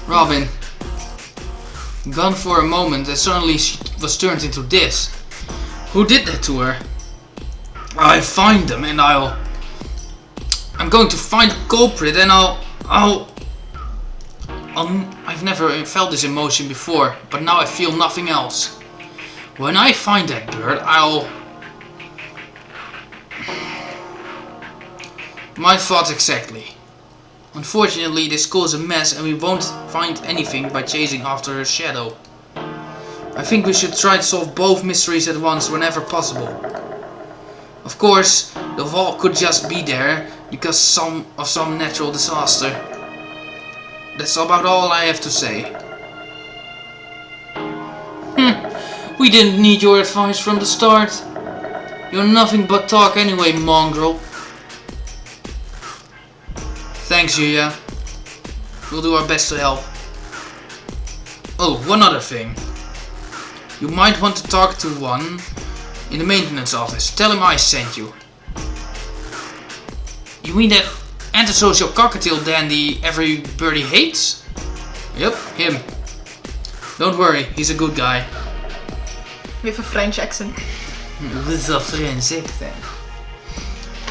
Robin. Gone for a moment and suddenly she was turned into this. Who did that to her? I'll find them and I'm going to find the culprit and I've never felt this emotion before, but now I feel nothing else. When I find that bird, My thoughts exactly. Unfortunately, this school is a mess and we won't find anything by chasing after her shadow. I think we should try to solve both mysteries at once whenever possible. Of course, the wall could just be there because of some natural disaster. That's about all I have to say. We didn't need your advice from the start. You're nothing but talk anyway, mongrel. Thanks, Yuya. We'll do our best to help. Oh, one other thing. You might want to talk to one in the maintenance office. Tell him I sent you. You mean that antisocial cockatiel dandy everybody hates? Yep, him. Don't worry, he's a good guy. With a French accent. With a French accent.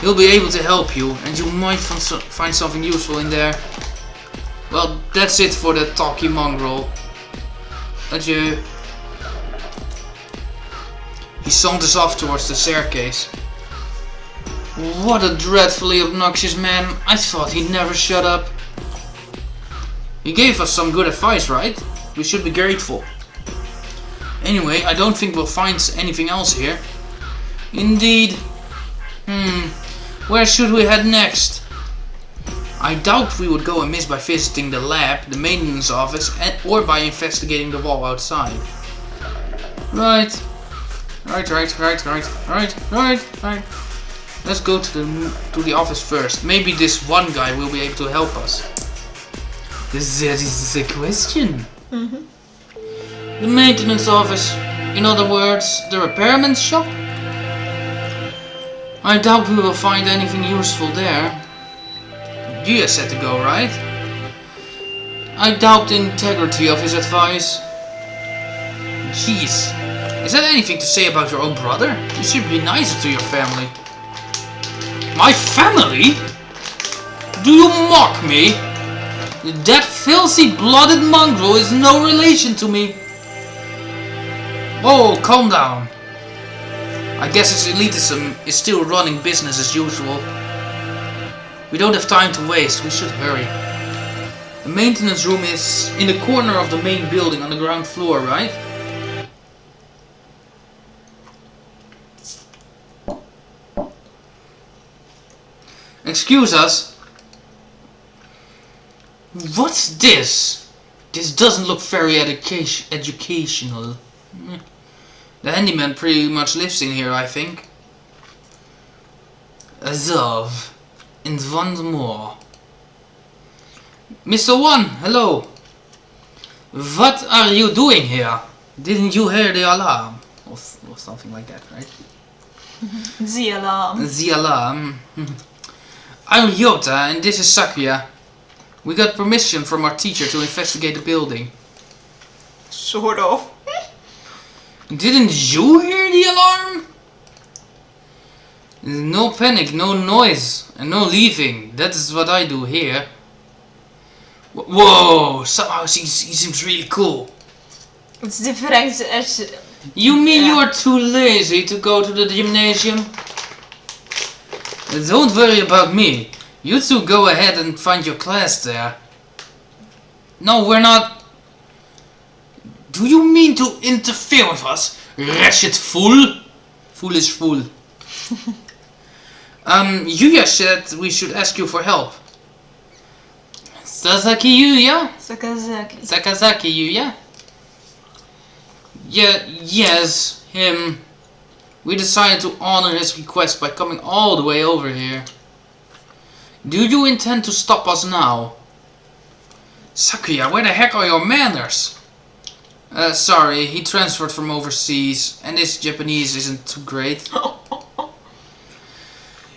He'll be able to help you, and you might find something useful in there. Well, that's it for the talky mongrel. Adieu. He saunters off towards the staircase. What a dreadfully obnoxious man. I thought he'd never shut up. He gave us some good advice, right? We should be grateful. Anyway, I don't think we'll find anything else here. Indeed. Where should we head next? I doubt we would go amiss by visiting the lab, the maintenance office, or by investigating the wall outside. Right. Let's go to the office first. Maybe this one guy will be able to help us. That is the question. The maintenance office. In other words, the repairman's shop? I doubt we will find anything useful there. You said to go, right? I doubt the integrity of his advice. Jeez. Is that anything to say about your own brother? You should be nicer to your family. My family? Do you mock me? That filthy blooded mongrel is no relation to me. Whoa, calm down. I guess his elitism is still running business as usual. We don't have time to waste, we should hurry. The maintenance room is in the corner of the main building on the ground floor, right? Excuse us. What's this? This doesn't look very educational. The handyman pretty much lives in here, I think. Azov. And one more. Mr. One, hello. What are you doing here? Didn't you hear the alarm? Or something like that, right? The alarm. The alarm. I'm Yota and this is Sakuya. We got permission from our teacher to investigate the building. Sort of. Didn't you hear the alarm? No panic, no noise, and no leaving. That is what I do here. Whoa, somehow he seems really cool. It's different as... You mean you are too lazy to go to the gymnasium? Don't worry about me. You two go ahead and find your class there. No, we're not... Do you mean to interfere with us? Wretched fool? Foolish fool. Yuya said we should ask you for help. Sasaki Yuya? Sakazaki Yuya? Yeah, yes, him. We decided to honor his request by coming all the way over here. Do you intend to stop us now? Sakuya, where the heck are your manners? Sorry, he transferred from overseas, and his Japanese isn't too great.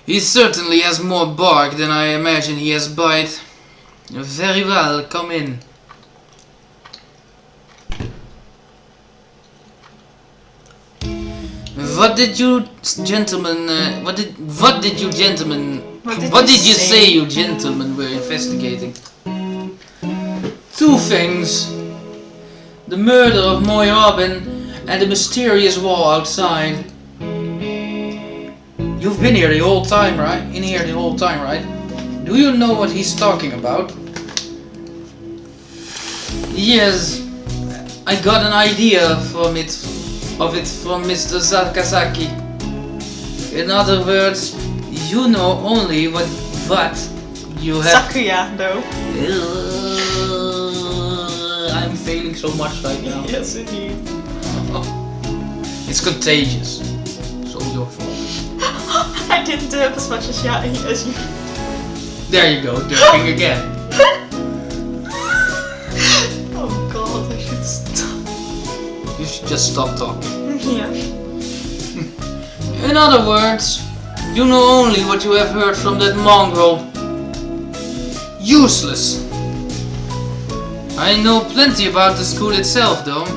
He certainly has more bark than I imagine he has bite. Very well, come in. What did you gentlemen? What did you gentlemen? What did you say you gentlemen were investigating? Two things: the murder of Moy Robin and the mysterious wall outside. You've been here the whole time, right? Right? Do you know what he's talking about? Yes, I got an idea from it from Mr. Sakazaki. In other words, you know only what you have. Sakuya, though. I'm failing so much right now. Yes, indeed. It's contagious. So your fault. I didn't do as much as you. There you go, dirking again. Oh god, I should stop. You should just stop talking. Yeah. In other words, you know only what you have heard from that mongrel. Useless. I know plenty about the school itself, though.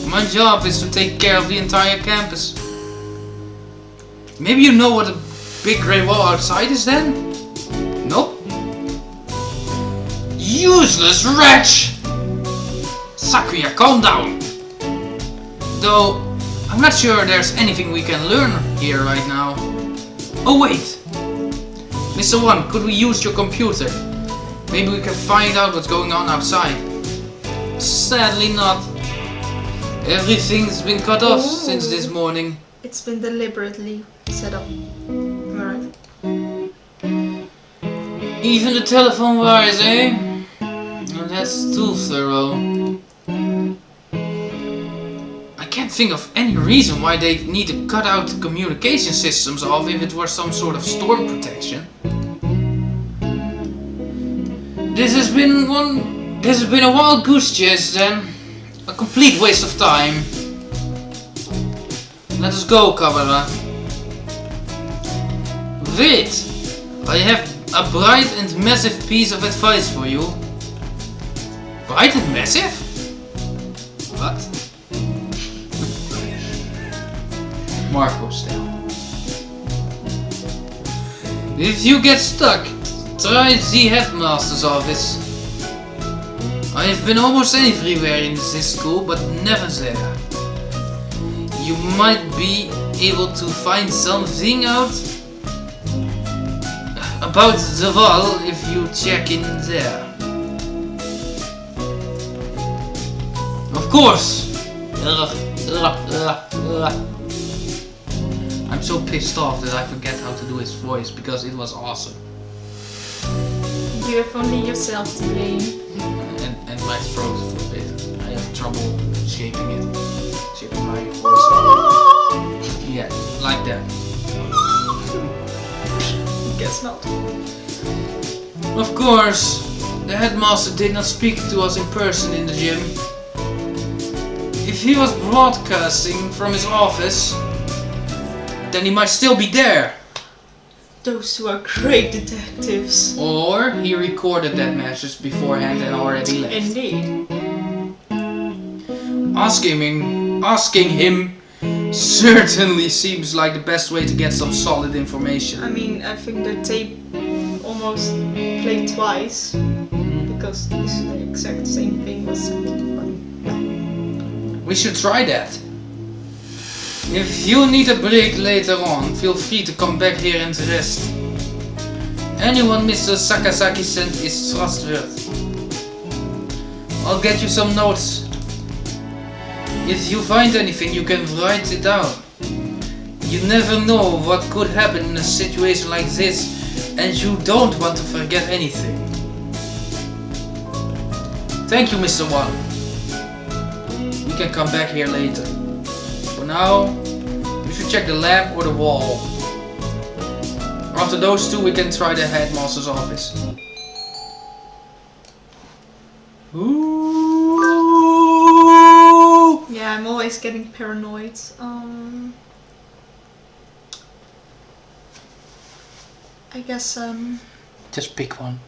My job is to take care of the entire campus. Maybe you know what a big grey wall outside is then? Nope. Useless wretch! Sakuya, calm down! Though, I'm not sure there's anything we can learn here right now. Oh wait! Mr. One, could we use your computer? Maybe we can find out what's going on outside. Sadly not. Everything's been cut off since this morning. It's been deliberately set up. Alright. Even the telephone wires, eh? Oh, that's too thorough. I can't think of any reason why they need to cut out the communication systems off if it were some sort of storm protection. This has been a wild goose chase then. A complete waste of time. Let us go, Kabara. Wait! I have a bright and massive piece of advice for you. Bright and massive? What? Marco style. If you get stuck, try the headmaster's office. I have been almost everywhere in this school, but never there. You might be able to find something out about the wall if you check in there. Of course! I'm so pissed off that I forget how to do his voice because it was awesome. You have only yourself to blame. And my throat for a bit. I have trouble shaping it. Shaping my voice. Yeah, like that. Guess not. Of course, the headmaster did not speak to us in person in the gym. If he was broadcasting from his office, then he might still be there. Those two are great detectives. Or he recorded that message beforehand and already left. Indeed. Asking him certainly seems like the best way to get some solid information. I mean, I think the tape almost played twice. Because this is the exact same thing was said. We should try that. If you need a break later on, feel free to come back here and rest. Anyone Mr. Sakazaki sent is trustworthy. I'll get you some notes. If you find anything, you can write it down. You never know what could happen in a situation like this, and you don't want to forget anything. Thank you, Mr. One. We can come back here later. For now, we should check the lab or the wall. After those two, we can try the headmaster's office. Ooh. Yeah, I'm always getting paranoid. I guess, Just pick one.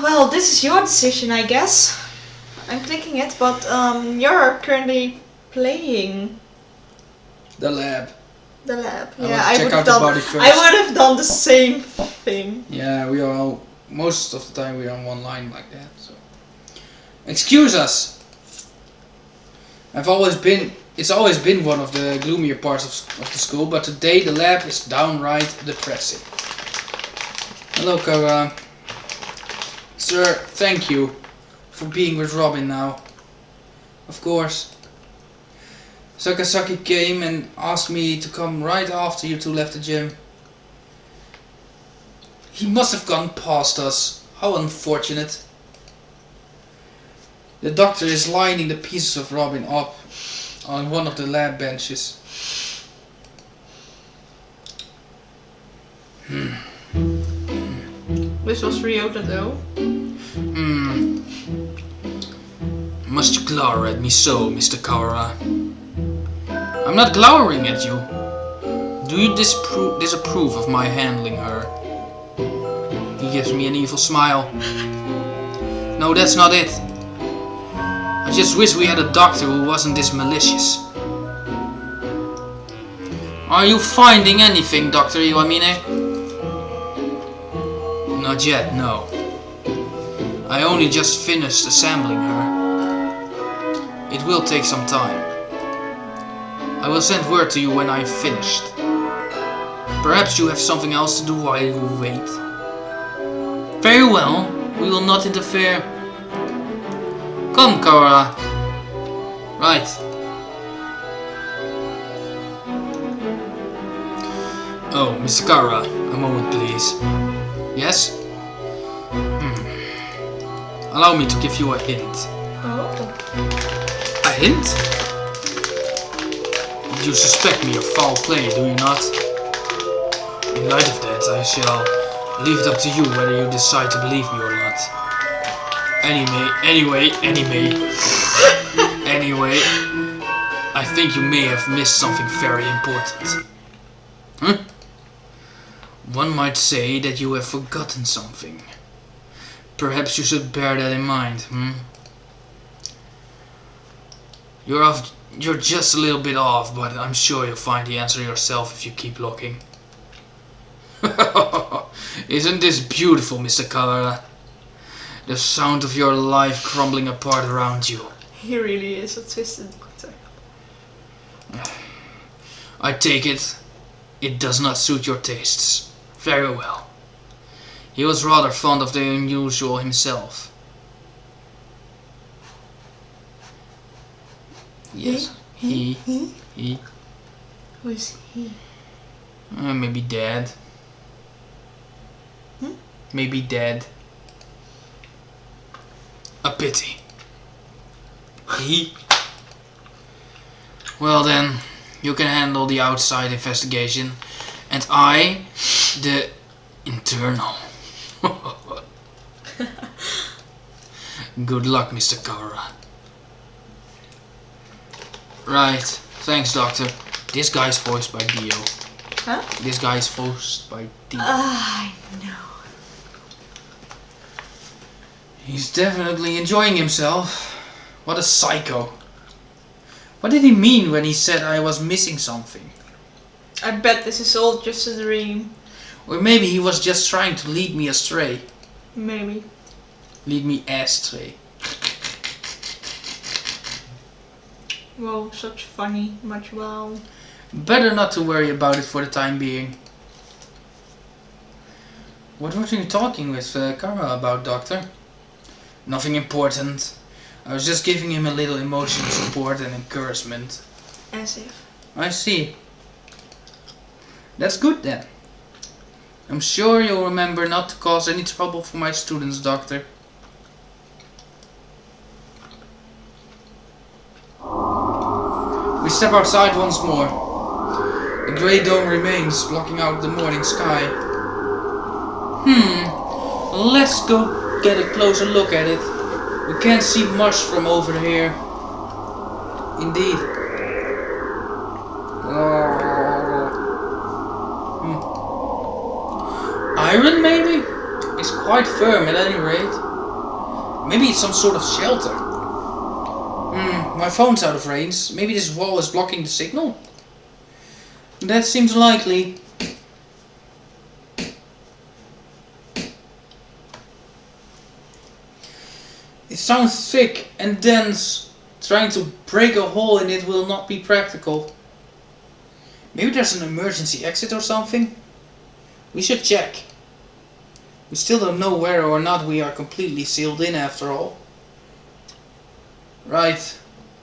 well, this is your decision, I guess. I'm clicking it, but you're currently playing The lab. the lab. I Yeah, want to I check would out have the done. body first. I would have done the same thing. Yeah, we are all, most of the time we are on one line like that. So, excuse us. It's always been one of the gloomier parts of the school, but today the lab is downright depressing. Hello, Kara. Sir, thank you for being with Robin now. Of course. Sakasaki came and asked me to come right after you two left the gym. He must have gone past us. How unfortunate. The doctor is lining the pieces of Robin up on one of the lab benches. This was Ryota though. Must you glower at me so, Mr. Kawara? I'm not glowering at you. Do you disapprove of my handling her? He gives me an evil smile. No, that's not it. I just wish we had a doctor who wasn't this malicious. Are you finding anything, Dr. Iwamine? Not yet, no. I only just finished assembling her. It will take some time. I will send word to you when I've finished. Perhaps you have something else to do while you wait. Very well, we will not interfere. Come, Kawara. Right. Oh, Mr. Kawara, a moment please. Yes? Allow me to give you a hint. Oh. A hint? You suspect me of foul play, do you not? In light of that, I shall leave it up to you whether you decide to believe me or not. Anyway, I think you may have missed something very important. Huh? One might say that you have forgotten something. Perhaps you should bear that in mind, You're just a little bit off, but I'm sure you'll find the answer yourself if you keep looking. Isn't this beautiful, Mr. Kawara? The sound of your life crumbling apart around you. He really is a twisted doctor. I take it does not suit your tastes. Very well. He was rather fond of the unusual himself. Yes, he. Who is he? Maybe dead. Maybe dead. A pity. He? Well then, you can handle the outside investigation, and I, the internal. Good luck, Mr. Kawara. Right, thanks, Doctor. This guy's voiced by Dio. Huh? This guy's voiced by Dio. I know. He's definitely enjoying himself. What a psycho. What did he mean when he said I was missing something? I bet this is all just a dream. Or maybe he was just trying to lead me astray. Maybe. Lead me astray. Wow, such funny, much wow. Better not to worry about it for the time being. What were you talking with Kara about, Doctor? Nothing important. I was just giving him a little emotional support and encouragement. As if. I see. That's good then. I'm sure you'll remember not to cause any trouble for my students, Doctor. We step outside once more. The grey dome remains, blocking out the morning sky. Let's go get a closer look at it. We can't see much from over here. Indeed. Iron, maybe? It's quite firm at any rate. Maybe it's some sort of shelter. My phone's out of range. Maybe this wall is blocking the signal? That seems likely. It sounds thick and dense. Trying to break a hole in it will not be practical. Maybe there's an emergency exit or something? We should check. We still don't know whether or not we are completely sealed in after all. Right.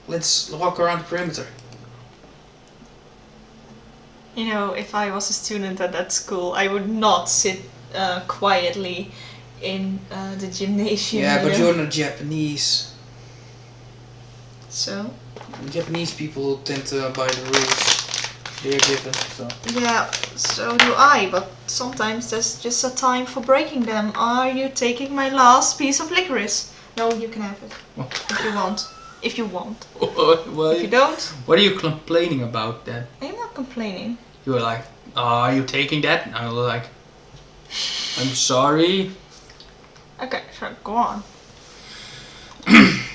Let's walk around the perimeter. You know, if I was a student at that school, I would not sit quietly in the gymnasium. Yeah, but you're not Japanese. So? Japanese people tend to abide the rules they are given. So. Yeah, so do I, but sometimes there's just a time for breaking them. Are you taking my last piece of licorice? No, you can have it. Oh. If you want. If you want. What? If you don't... What are you complaining about then? I'm not complaining. You were like, are you taking that? And I was like, I'm sorry. Okay, sure, go on.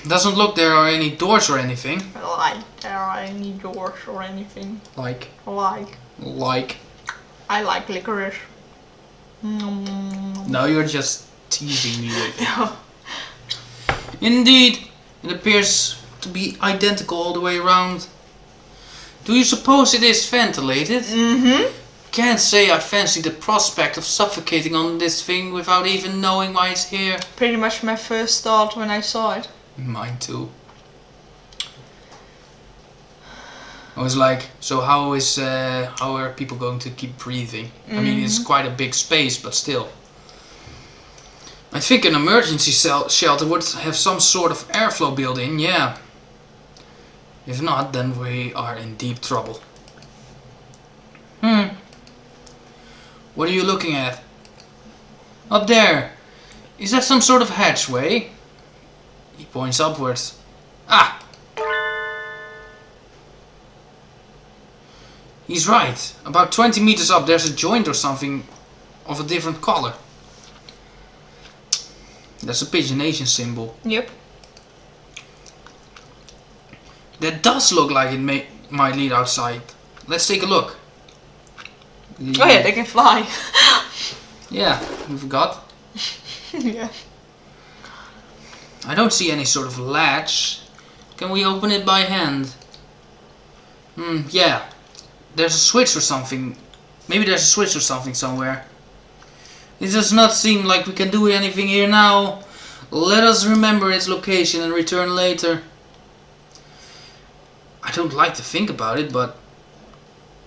Doesn't look there are any doors or anything. Like there are any doors or anything. Like. I like licorice. No, you're just teasing me with it. No. Indeed, it appears to be identical all the way around. Do you suppose it is ventilated? Mm-hmm. Can't say I fancy the prospect of suffocating on this thing without even knowing why it's here. Pretty much my first thought when I saw it. Mine too. I was like, so how are people going to keep breathing? I mean, it's quite a big space, but still. I think an emergency shelter would have some sort of airflow built in, yeah. If not, then we are in deep trouble. What are you looking at? Up there. Is that some sort of hatchway? He points upwards. Ah! He's right. About 20 meters up there's a joint or something of a different color. That's a pigeonation symbol. Yep. That does look like it might lead outside. Let's take a look. Oh yeah, they can fly. Yeah, we forgot. Yeah. I don't see any sort of latch. Can we open it by hand? Yeah. There's a switch or something. Maybe there's a switch or something somewhere. It does not seem like we can do anything here now. Let us remember its location and return later. I don't like to think about it, but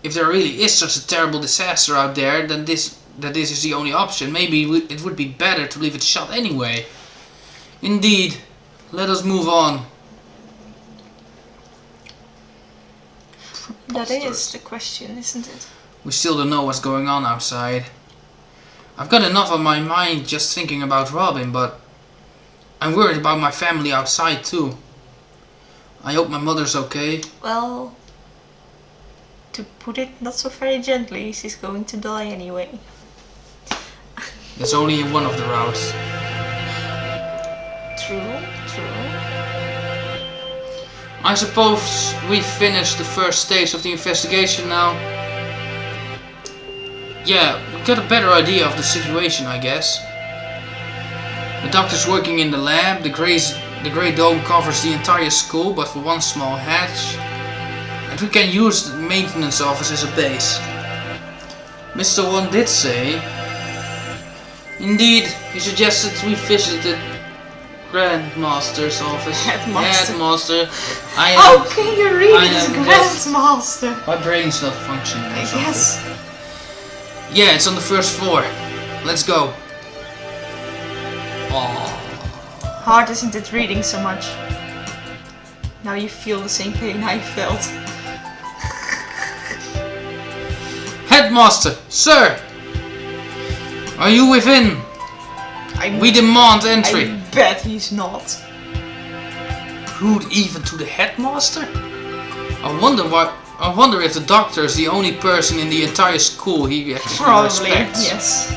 if there really is such a terrible disaster out there, then this is the only option. Maybe it would be better to leave it shut anyway. Indeed. Let us move on. That is the question, isn't it? We still don't know what's going on outside. I've got enough on my mind just thinking about Robin, but I'm worried about my family outside too. I hope my mother's okay. Well, to put it not so very gently, she's going to die anyway. That's only one of the routes. True. I suppose we've finished the first stage of the investigation now. Yeah, we got a better idea of the situation, I guess. The doctor's working in the lab, the grey dome covers the entire school, but for one small hatch. And we can use the maintenance office as a base. Mr. One did say... Indeed, he suggested we visit the Grandmaster's office. Headmaster. How can you read it as Grandmaster? My brain's not functioning. I guess. Yeah, it's on the first floor. Let's go. Aww. Hard, isn't it, reading so much? Now you feel the same pain I felt. Headmaster, sir! Are you within? We demand entry. I bet he's not. Rude even to the headmaster? I wonder if the doctor is the only person in the entire school he actually Probably, respects. yes.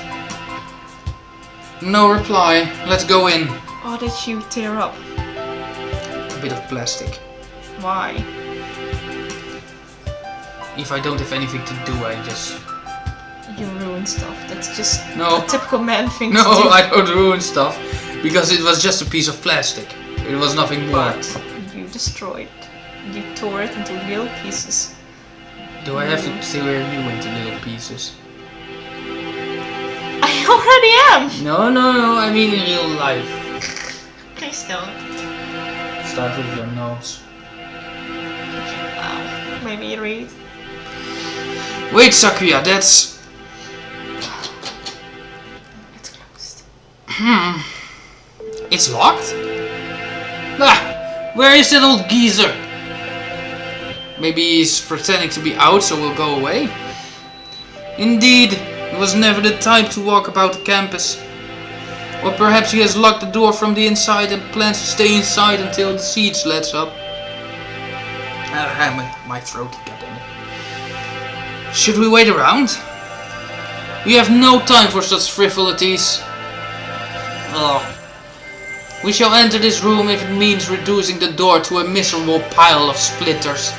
No reply. Let's go in. Oh, did you tear up? A bit of plastic. Why? If I don't have anything to do, I just... You ruin stuff. That's just No. a typical man thing to No, do. I don't ruin stuff. Because it was just a piece of plastic. It was nothing more. But you destroyed. You tore it into little pieces. Do I have to tear you into little pieces? I already am! No, no, no, I mean in real life. Please don't. Start with your nose. Maybe read. Wait, Sakuya, that's... It's closed. It's locked? Ah! Where is that old geezer? Maybe he's pretending to be out so we'll go away? Indeed, he was never the type to walk about the campus. Or perhaps he has locked the door from the inside and plans to stay inside until the siege lets up. My throat, goddammit. Should we wait around? We have no time for such frivolities. Oh. We shall enter this room if it means reducing the door to a miserable pile of splitters.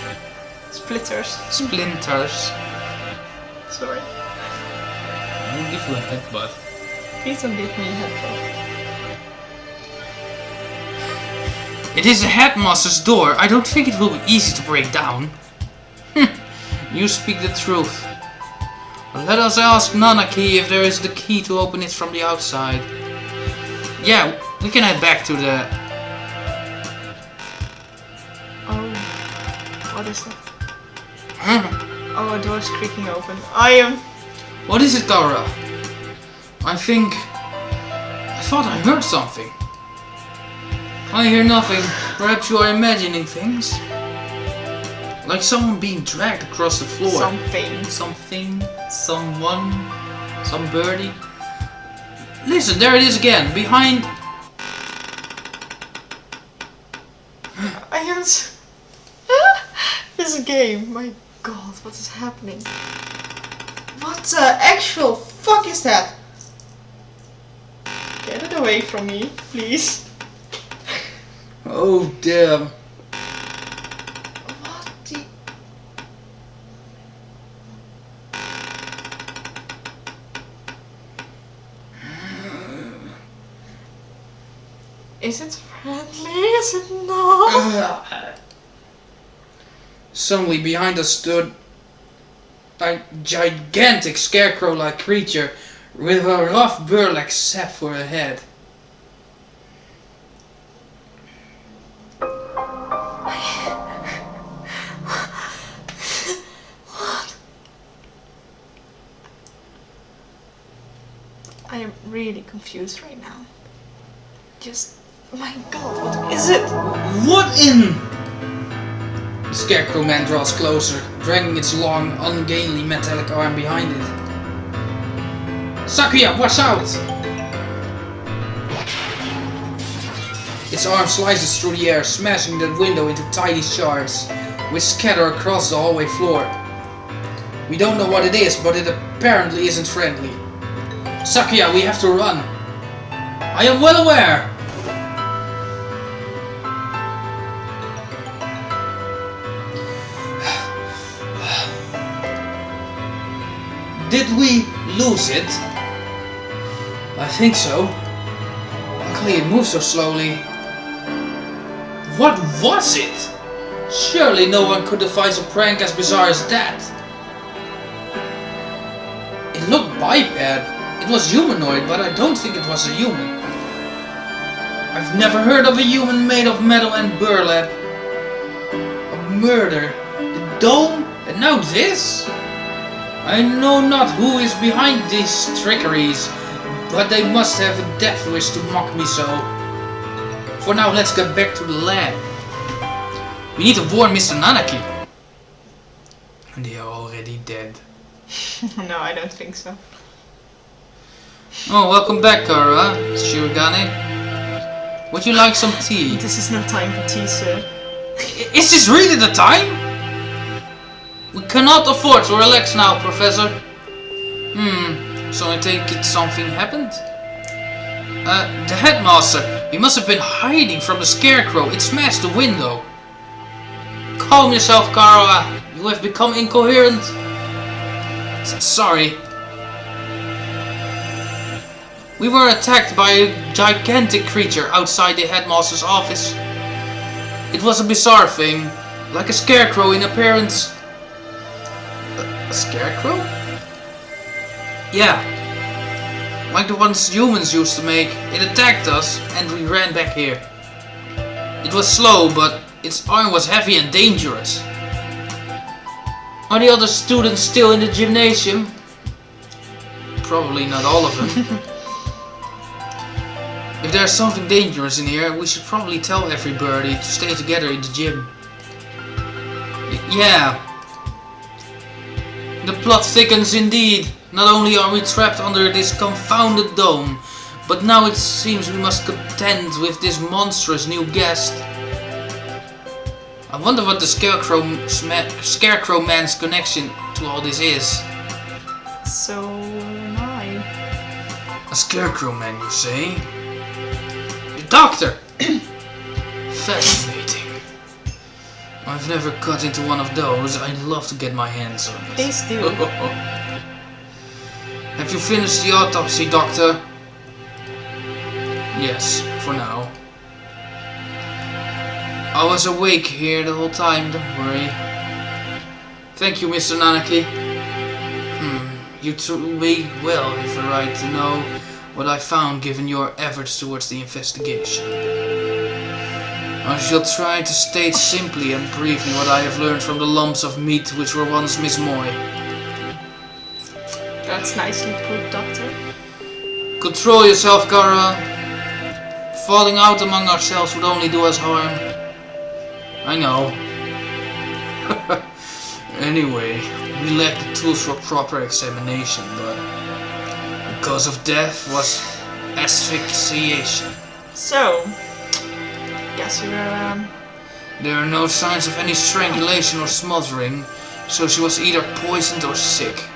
Splitters. Splinters. Sorry. I'll give you a headbutt. Please don't give me a headbutt. It is the headmaster's door. I don't think it will be easy to break down. You speak the truth. Let us ask Nanaki if there is the key to open it from the outside. Yeah, we can head back to the... Oh. What is that? Huh? Oh, a door's creaking open. I am... What is it, Kara? I thought I heard something. I hear nothing. Perhaps you are imagining things. Like someone being dragged across the floor. Something. Someone. Some birdie. Listen, there it is again. Behind... I am... This game. My god, what is happening? What the actual fuck is that? Get it away from me, please. Oh, damn. What the... Is it friendly? Is it not? Suddenly behind us stood a gigantic scarecrow-like creature with a rough burlap sack for a head. What? I am really confused right now. Just... my god, what is it? What in? The Scarecrow man draws closer, dragging its long, ungainly metallic arm behind it. Sakuya, watch out! Its arm slices through the air, smashing the window into tiny shards, which scatter across the hallway floor. We don't know what it is, but it apparently isn't friendly. Sakuya, we have to run. I am well aware! Did we lose it? I think so. Luckily it moves so slowly. What was it? Surely no one could devise a prank as bizarre as that. It looked biped. It was humanoid, but I don't think it was a human. I've never heard of a human made of metal and burlap. A murder, the dome, and now this? I know not who is behind these trickeries, but they must have a death wish to mock me so. For now, let's get back to the lab. We need to warn Mr. Nanaki. They are already dead. No, I don't think so. Oh, welcome back, Kara. Shirogane. Would you like some tea? This is no time for tea, sir. Is this really the time? We cannot afford to relax now, Professor. So I take it something happened? The headmaster. He must have been hiding from the Scarecrow. It smashed the window. Calm yourself, Kara. You have become incoherent. Sorry. We were attacked by a gigantic creature outside the headmaster's office. It was a bizarre thing, like a scarecrow in appearance. A scarecrow? Yeah. Like the ones humans used to make. It attacked us and we ran back here. It was slow, but its arm was heavy and dangerous. Are the other students still in the gymnasium? Probably not all of them. If there's something dangerous in here, we should probably tell everybody to stay together in the gym. Yeah. The plot thickens indeed. Not only are we trapped under this confounded dome, but now it seems we must contend with this monstrous new guest. I wonder what the Scarecrow Man's connection to all this is. So am I. A Scarecrow Man, you say? The doctor! Fascinating. I've never cut into one of those. I'd love to get my hands on it. Please do. Have you finished the autopsy, Doctor? Yes, for now. I was awake here the whole time, don't worry. Thank you, Mr. Nanaki. You treated me well, if I'm right to know what I found given your efforts towards the investigation. I shall try to state simply and briefly what I have learned from the lumps of meat which were once Miss Moy. That's nicely put, Doctor. Control yourself, Kara. Falling out among ourselves would only do us harm. I know. Anyway, we lacked the tools for proper examination, but the cause of death was asphyxiation. So, guess you were, There are no signs of any strangulation or smothering, so she was either poisoned or sick.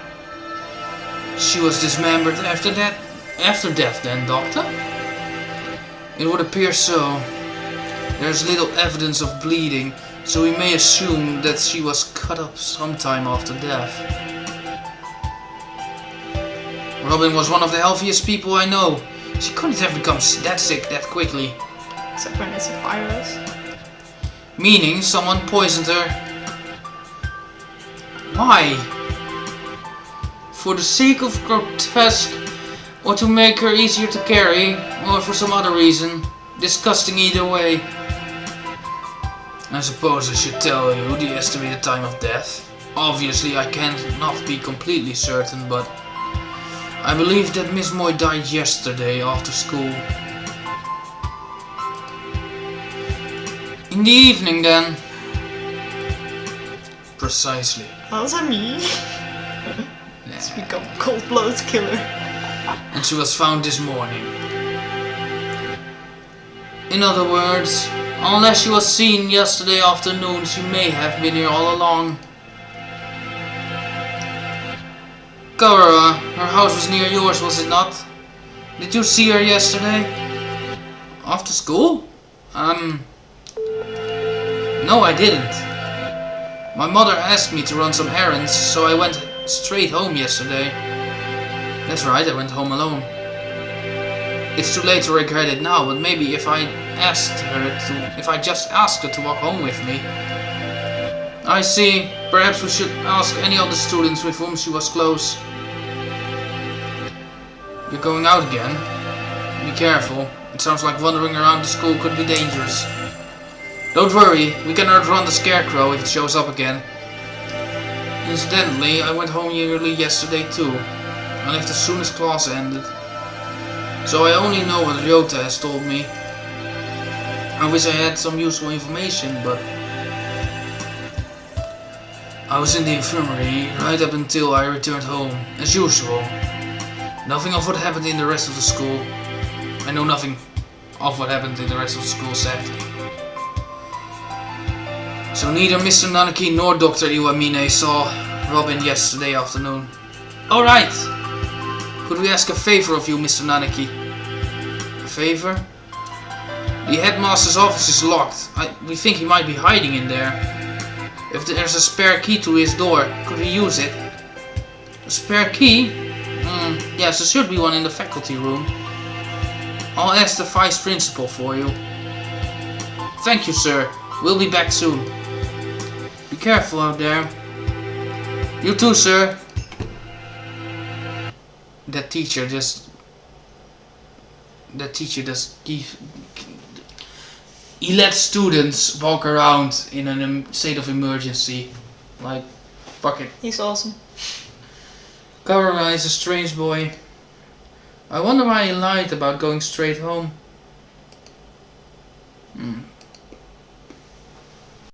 She was dismembered after death then, Doctor? It would appear so. There's little evidence of bleeding, so we may assume that she was cut up sometime after death. Robin was one of the healthiest people I know. She couldn't have become that sick that quickly. except when it's a virus. Meaning someone poisoned her. Why? For the sake of grotesque, or to make her easier to carry, or for some other reason. Disgusting either way. I suppose I should tell you the estimated time of death. Obviously I cannot be completely certain, but I believe that Miss Moy died yesterday after school. In the evening then. Precisely. How's that me? It's become cold-blooded killer. And she was found this morning. In other words, unless she was seen yesterday afternoon, she may have been here all along. Kara, her house was near yours, was it not? Did you see her yesterday? After school? No, I didn't. My mother asked me to run some errands, so I went straight home yesterday. That's right, I went home alone. It's too late to regret it now, but maybe if I just asked her to walk home with me. I see. Perhaps we should ask any other students with whom she was close. You're going out again? Be careful. It sounds like wandering around the school could be dangerous. Don't worry, we can outrun the Scarecrow if it shows up again. Incidentally, I went home early yesterday too. I left as soon as class ended. So I only know what Ryota has told me. I wish I had some useful information, but I was in the infirmary right up until I returned home, as usual. Nothing of what happened in the rest of the school. I know nothing of what happened in the rest of the school, sadly. So neither Mr. Nanaki nor Dr. Iwamine saw Robin yesterday afternoon. Alright! Could we ask a favor of you, Mr. Nanaki? A favor? The headmaster's office is locked. We think he might be hiding in there. If there's a spare key to his door, could we use it? A spare key? Yes, there should be one in the faculty room. I'll ask the vice principal for you. Thank you, sir. We'll be back soon. Be careful out there. You too, sir. That teacher just he let students walk around in a state of emergency. Like, fuck it. He's awesome. Covereye is a strange boy. I wonder why he lied about going straight home.